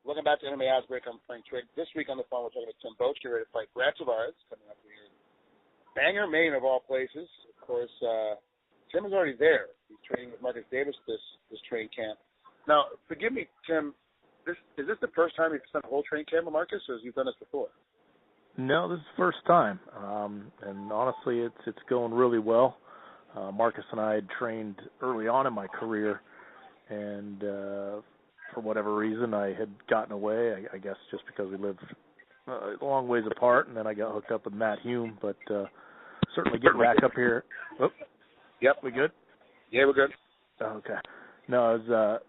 Welcome back to MMAOddsBreaker. I'm Frank Trigg. This week on the phone, we're talking to Tim Boetsch, ready to fight Brad Tavares, coming up here in Bangor, Maine, of all places. Of course, Tim is already there. He's training with Marcus Davis this training camp. Now, forgive me, Tim, is this the first time you've done a whole training camp with Marcus, or have you done this before? No, this is the first time, and honestly, it's going really well. Marcus and I had trained early on in my career, and for whatever reason, I had gotten away, I guess just because we lived a long ways apart, and then I got hooked up with Matt Hume, but certainly getting back up here. Oh, yep. We good? Yeah, we're good. Okay. No, I was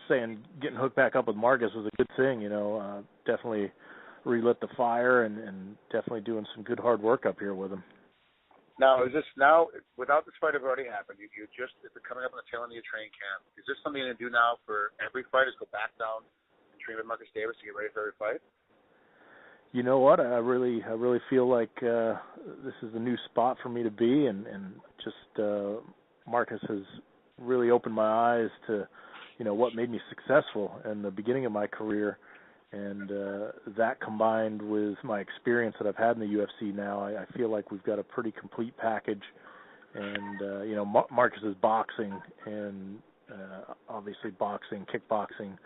saying getting hooked back up with Marcus was a good thing, definitely relit the fire and definitely doing some good hard work up here with him. Now, without this fight have already happened, you're coming up on the tail end of your training camp. Is this something you're going to do now for every fight, is go back down and train with Marcus Davis to get ready for every fight? You know what? I really feel like this is a new spot for me to be, and just Marcus has really opened my eyes to, what made me successful in the beginning of my career. And that combined with my experience that I've had in the UFC now, I feel like we've got a pretty complete package. And, Marcus is boxing and obviously boxing, kickboxing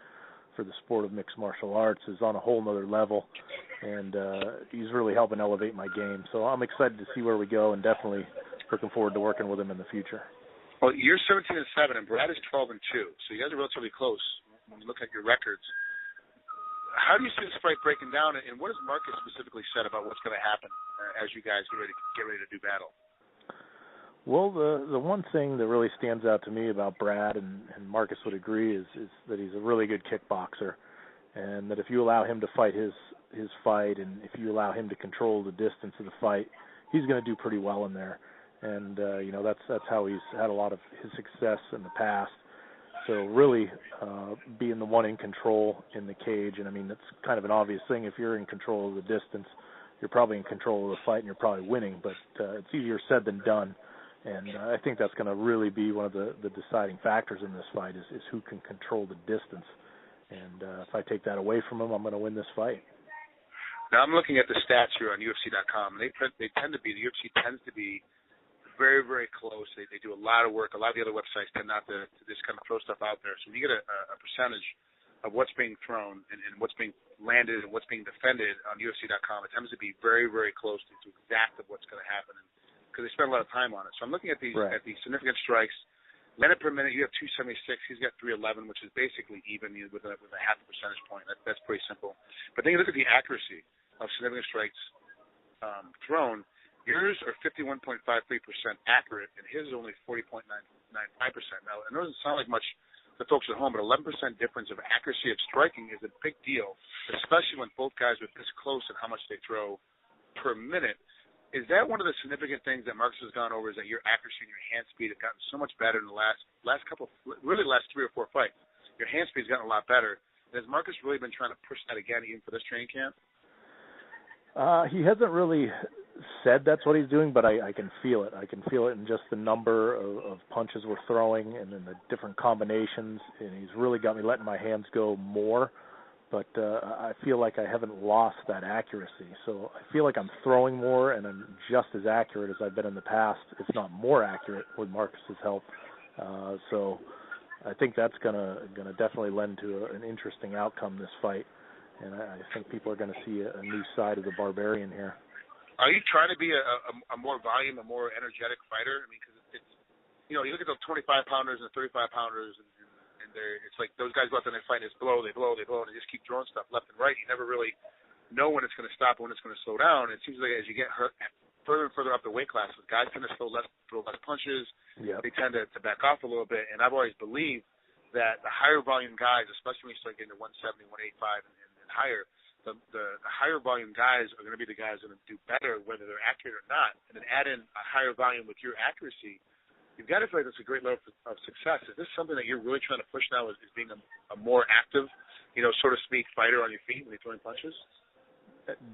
for the sport of mixed martial arts is on a whole nother level. And he's really helping elevate my game. So I'm excited to see where we go and definitely looking forward to working with him in the future. Well, you're 17-7 and Brad is 12-2. So you guys are relatively close when you look at your records. How do you see this fight breaking down, and what has Marcus specifically said about what's going to happen as you guys get ready to do battle? Well, the one thing that really stands out to me about Brad, and Marcus would agree, is that he's a really good kickboxer, and that if you allow him to fight his fight, and if you allow him to control the distance of the fight, he's going to do pretty well in there. And that's how he's had a lot of his success in the past. So really being the one in control in the cage, and I mean, that's kind of an obvious thing. If you're in control of the distance, you're probably in control of the fight and you're probably winning, but it's easier said than done. And I think that's going to really be one of the deciding factors in this fight is who can control the distance. And if I take that away from him, I'm going to win this fight. Now, I'm looking at the stats here on UFC.com, and the UFC tends to be very, very close. They do a lot of work. A lot of the other websites tend not to just kind of throw stuff out there. So when you get a percentage of what's being thrown and what's being landed and what's being defended on UFC.com, it tends to be very, very close to exact of what's going to happen because they spend a lot of time on it. So I'm looking at these significant strikes. Landed per minute, you have 276. He's got 311, which is basically even with a half a percentage point. That's pretty simple. But then you look at the accuracy of significant strikes thrown. Yours are 51.53% accurate, and his is only 40.95%. Now, it doesn't sound like much to folks at home, but 11% difference of accuracy of striking is a big deal, especially when both guys are this close at how much they throw per minute. Is that one of the significant things that Marcus has gone over, is that your accuracy and your hand speed have gotten so much better in the last couple, really the last 3 or 4 fights? Your hand speed has gotten a lot better. And has Marcus really been trying to push that again, even for this training camp? He hasn't really said that's what he's doing, but I can feel it. I can feel it in just the number of punches we're throwing and then the different combinations, and he's really got me letting my hands go more. But I feel like I haven't lost that accuracy. So I feel like I'm throwing more, and I'm just as accurate as I've been in the past, if not more accurate, with Marcus's help. So I think that's gonna definitely lend to an interesting outcome this fight, and I think people are going to see a new side of the Barbarian here. Are you trying to be a more volume, a more energetic fighter? I mean, because it's you look at those 25-pounders and the 35-pounders, and it's like those guys go out there and they fight, and they blow, and they just keep throwing stuff left and right. You never really know when it's going to stop and when it's going to slow down. It seems like as you get further and further up the weight classes, guys tend to throw less punches. Yep. They tend to back off a little bit, and I've always believed that the higher volume guys, especially when you start getting to 170, 185, and higher, the higher volume guys are going to be the guys that are going to do better, whether they're accurate or not. And then add in a higher volume with your accuracy, you've got to feel like that's a great level of success. Is this something that you're really trying to push now, is being a more active, so to speak, fighter on your feet when you're throwing punches?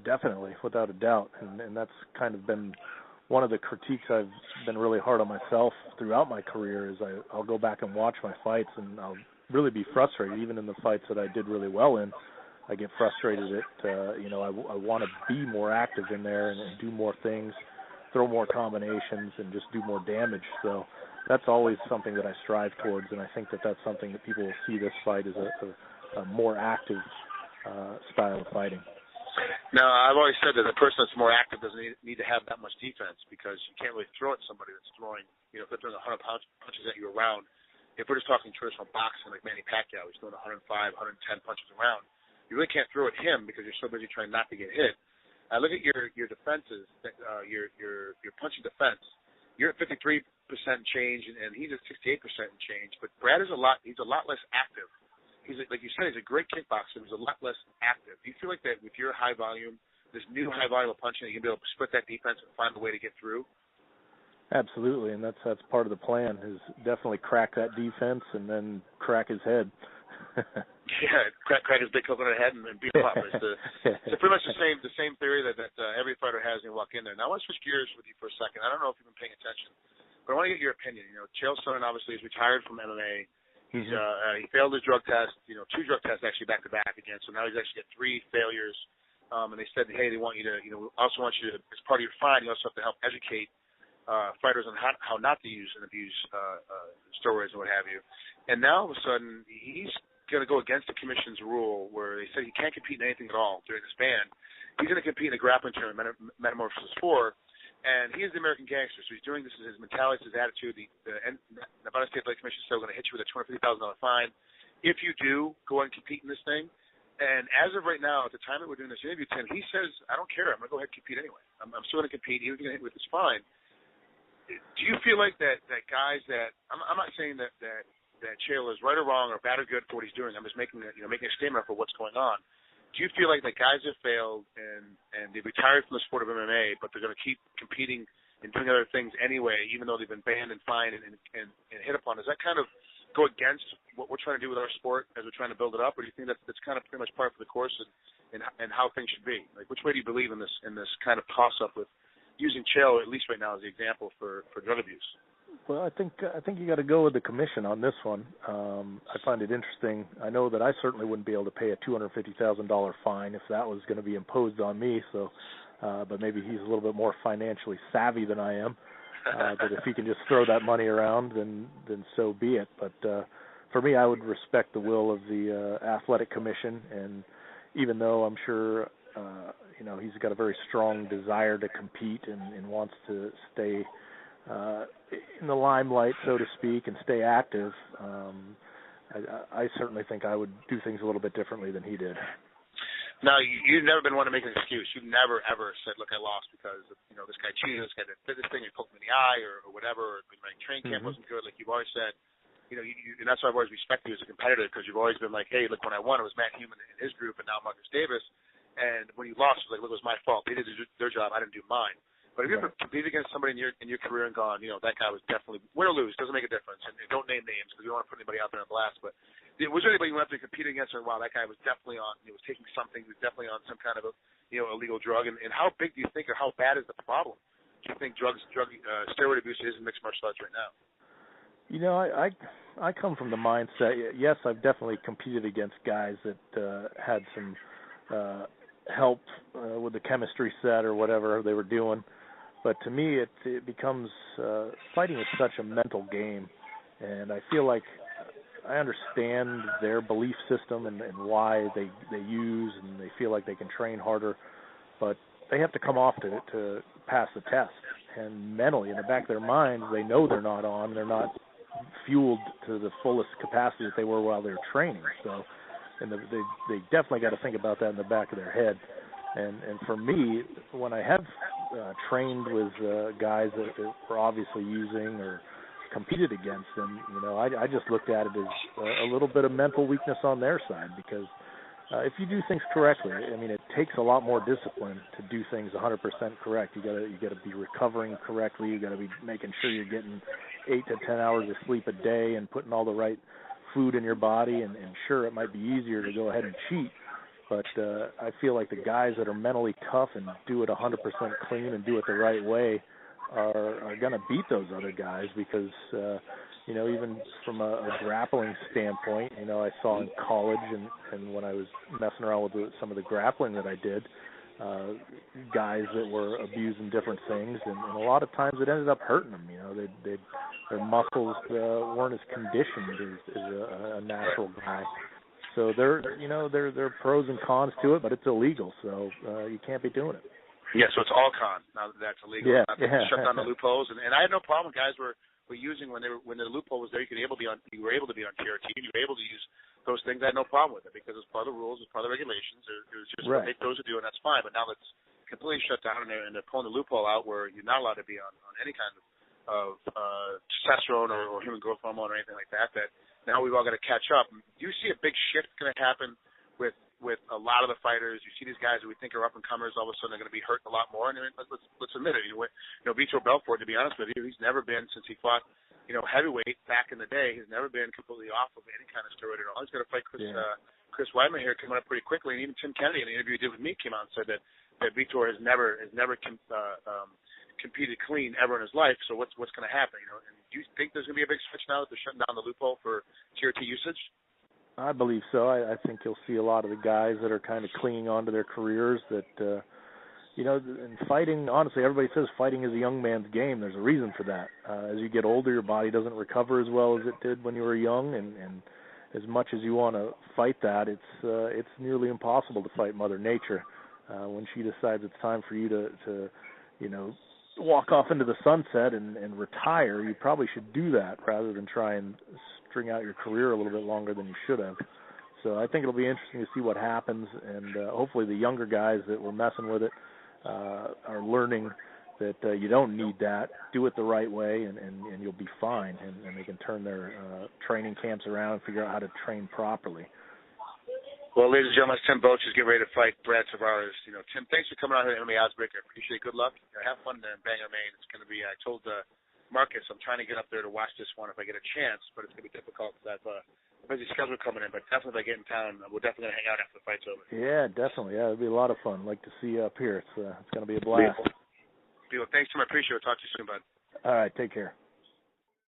Definitely, without a doubt. And that's kind of been one of the critiques I've been really hard on myself throughout my career, is I'll go back and watch my fights, and I'll really be frustrated, even in the fights that I did really well in, I get frustrated at, I want to be more active in there and do more things, throw more combinations, and just do more damage. So that's always something that I strive towards, and I think that that's something that people will see this fight as a more active style of fighting. Now, I've always said that the person that's more active doesn't need to have that much defense, because you can't really throw at somebody that's throwing, if they're throwing 100 punches at you around. If we're just talking traditional boxing like Manny Pacquiao, he's throwing 105, 110 punches around. You really can't throw at him because you're so busy trying not to get hit. I look at your defenses, your punching defense. You're at 53% change, and he's at 68% change. But Brad is he's a lot less active. He's, like you said, he's a great kickboxer. He's a lot less active. Do you feel like that with your high volume, this new high volume of punching, you can be able to split that defense and find a way to get through? Absolutely, and that's part of the plan, is definitely crack that defense and then crack his head. Yeah, crack his big coconut head and beat him up. It's pretty much the same theory that every fighter has when you walk in there. Now I want to switch gears with you for a second. I don't know if you've been paying attention, but I want to get your opinion. Chael Sonnen obviously is retired from MMA. He failed his drug test, 2 drug tests actually back to back again. So now he's actually got 3 failures. And they said, hey, they want you to, also want you to, as part of your fine, you also have to help educate fighters on how not to use and abuse steroids and what have you. And now all of a sudden he's going to go against the commission's rule where they said he can't compete in anything at all during this ban. He's going to compete in a grappling tournament, Metamorphosis 4. And he is the American gangster, so he's doing this as his mentality, his attitude. The Nevada State Athletic Commission is still going to hit you with a $250,000 fine if you do go and compete in this thing. And as of right now, at the time that we're doing this interview, Tim, he says, I don't care. I'm going to go ahead and compete anyway. I'm still going to compete. He was going to hit with this fine. Do you feel like that guys that – I'm not saying that Chael is right or wrong or bad or good for what he's doing. I'm just making a statement for what's going on. Do you feel like the guys have failed and they've retired from the sport of MMA, but they're going to keep competing and doing other things anyway, even though they've been banned and fined and hit upon? Does that kind of go against what we're trying to do with our sport as we're trying to build it up, or do you think that's kind of pretty much par for the course and how things should be? Like, which way do you believe in this kind of toss-up with using Chael, at least right now, as the example for drug abuse? Well, I think you got to go with the commission on this one. I find it interesting. I know that I certainly wouldn't be able to pay a $250,000 fine if that was going to be imposed on me. So, but maybe he's a little bit more financially savvy than I am. But if he can just throw that money around, then so be it. But for me, I would respect the will of the athletic commission. And even though I'm sure he's got a very strong desire to compete and wants to stay in the limelight, so to speak, and stay active, I certainly think I would do things a little bit differently than he did. Now, you've never been one to make an excuse. You've never, ever said, look, I lost because, this guy cheated, this guy did this thing, he poked me in the eye or whatever, or my training camp wasn't good. Like you've always said, and that's why I've always respected you as a competitor, because you've always been like, hey, look, when I won, it was Matt Heumann and his group and now Marcus Davis. And when you lost, it was like, look, it was my fault. They did their job. I didn't do mine. But have you ever competed against somebody in your career and gone, that guy was definitely, win or lose, doesn't make a difference. And don't name names because we don't want to put anybody out there on blast. But was there anybody you went up to compete against and, wow, that guy was definitely on, he was taking something, he was definitely on some kind of illegal drug? And how big do you think, or how bad is the problem? Do you think steroid abuse is in mixed martial arts right now? I come from the mindset, yes, I've definitely competed against guys that had some help with the chemistry set or whatever they were doing. But to me, it becomes fighting is such a mental game, and I feel like I understand their belief system and why they use and they feel like they can train harder, but they have to come off to pass the test. And mentally, in the back of their minds, they know they're not on, they're not fueled to the fullest capacity that they were while they were training. So, and they definitely got to think about that in the back of their head. And for me, when I have trained with guys that were obviously using or competed against them, I just looked at it as a little bit of mental weakness on their side, because if you do things correctly, it takes a lot more discipline to do things 100% correct. You got to be recovering correctly. You got to be making sure you're getting 8 to 10 hours of sleep a day and putting all the right food in your body. And sure, it might be easier to go ahead and cheat, but I feel like the guys that are mentally tough and do it 100% clean and do it the right way, are going to beat those other guys because, even from a grappling standpoint, I saw in college and when I was messing around with some of the grappling that I did, guys that were abusing different things, and a lot of times it ended up hurting them. Their muscles weren't as conditioned as a natural guy. So there are pros and cons to it, but it's illegal, so you can't be doing it. Yeah, so it's all con now that that's illegal. Yeah, Shut down the loopholes, and I had no problem. Guys were using when the loophole was there. You were able to be on TRT, and you were able to use those things. I had no problem with it because it's part of the rules, it's part of the regulations. It was just what those are doing. That's fine. But now it's completely shut down, and they're pulling the loophole out where you're not allowed to be on any kind of testosterone or human growth hormone or anything like that. That now we've all got to catch up. Do you see a big shift going to happen with a lot of the fighters? You see these guys that we think are up and comers, all of a sudden they're going to be hurting a lot more. And let's admit it. Vitor Belfort, to be honest with you, he's never been, since he fought, heavyweight back in the day, he's never been completely off of any kind of steroid at all. He's going to fight Chris Weidman here coming up pretty quickly. And even Tim Kennedy, in the interview he did with me, came out and said that Vitor has never competed clean ever in his life. So what's going to happen? And do you think there's going to be a big switch now that they're shutting down the loophole for TRT usage? I believe so. I think you'll see a lot of the guys that are kind of clinging on to their careers that, in fighting, honestly, everybody says fighting is a young man's game. There's a reason for that. As you get older, your body doesn't recover as well as it did when you were young, and as much as you want to fight that, it's nearly impossible to fight Mother Nature. When she decides it's time for you to walk off into the sunset and retire, you probably should do that rather than try and string out your career a little bit longer than you should have. So I think it'll be interesting to see what happens, and hopefully the younger guys that were messing with it are learning that you don't need that. Do it the right way, and you'll be fine, and they can turn their training camps around and figure out how to train properly. Well, ladies and gentlemen, Tim Boetsch is getting ready to fight Brad Tavares. Tim, thanks for coming out here to MMAOddsBreaker. Appreciate it. Good luck. Have fun in Bangor, Maine. It's going to be, I told Marcus, I'm trying to get up there to watch this one if I get a chance, but it's going to be difficult because I have a busy schedule coming in. But definitely if I get in town, we're definitely going to hang out after the fight's over. Yeah, definitely. Yeah, it'll be a lot of fun. Like to see you up here. It's going to be a blast. Beautiful. Thanks, Tim. I appreciate it. Talk to you soon, bud. All right. Take care.